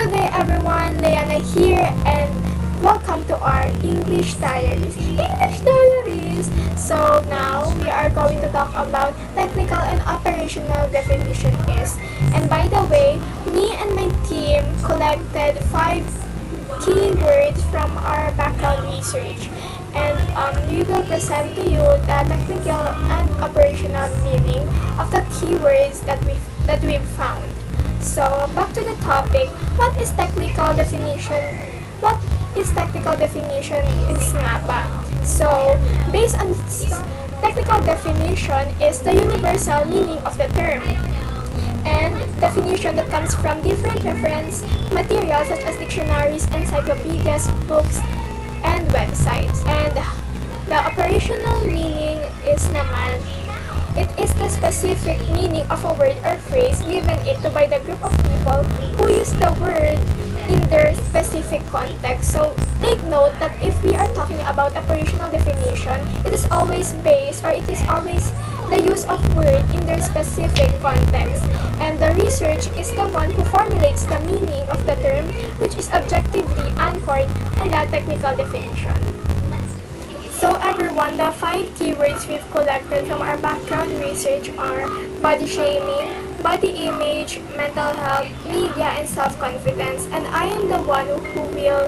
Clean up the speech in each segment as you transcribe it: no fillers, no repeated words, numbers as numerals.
Good day everyone, Leana here and welcome to our English Diaries. English Diaries! So now we are going to talk about technical and operational definition is. And by the way, me and my team collected 5 keywords from our background research. And we will present to you the technical and operational meaning of the keywords that we've found. So, back to the topic, what is technical definition? What is technical definition is nga ba? So, based on technical definition is the universal meaning of the term. And definition that comes from different reference materials such as dictionaries, encyclopedias, books, and websites. And the operational meaning is naman, it is the specific meaning of a word or phrase given it to by the group of people who use the word in their specific context. So take note that if we are talking about operational definition, it is always based or it is always the use of word in their specific context. And the research is the one who formulates the meaning of the term, which is objectively anchored on the technical definition. So everyone, the 5 keywords we've collected from our background research are body shaming, body image, mental health, media, and self-confidence. And I am the one who will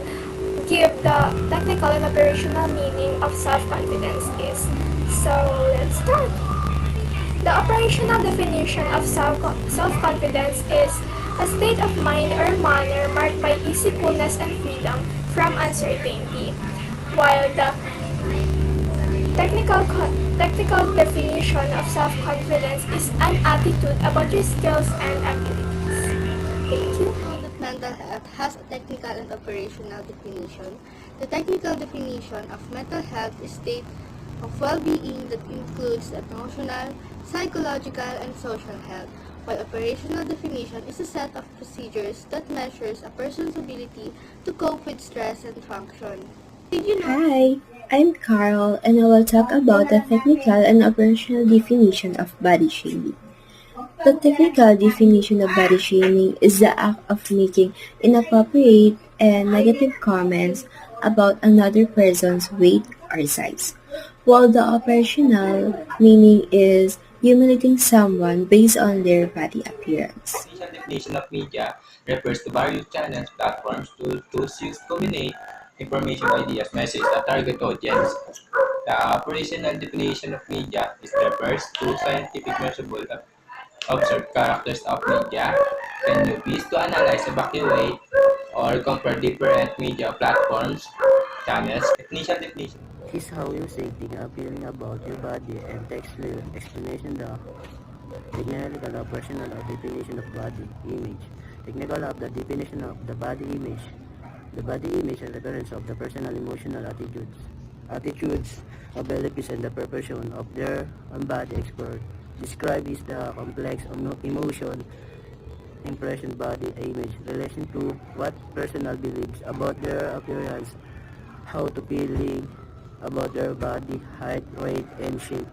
give the technical and operational meaning of self-confidence is. So let's start. The operational definition of self-confidence is a state of mind or manner marked by easy coolness and freedom from uncertainty. While the technical definition of self-confidence is an attitude about your skills and abilities. Thank you. Mental health has a technical and operational definition. The technical definition of mental health is a state of well-being that includes emotional, psychological, and social health, while operational definition is a set of procedures that measures a person's ability to cope with stress and function. Did you know? Hi, I'm Carl and I will talk about the technical and operational definition of body shaming. The technical definition of body shaming is the act of making inappropriate and negative comments about another person's weight or size, while the operational meaning is humiliating someone based on their body appearance. Official definition of media refers to various channels, platforms, tools used to communicate information, ideas, message to a target audience. The operational definition of media is refers to scientific measurable observed characters of media can be used to analyze, evaluate, or compare different media platforms, channels. Definition. This is how you say things appearing about your body and textual explanation the technical or personal or definition of body image. Technical of the definition of the body image. The body image is the appearance of the personal emotional attitudes, abilities, and the proportion of their body expert. Described is the complex emotion, impression, body image, relation to what personal believes about their appearance, how to feeling about their body, height, weight, and shape.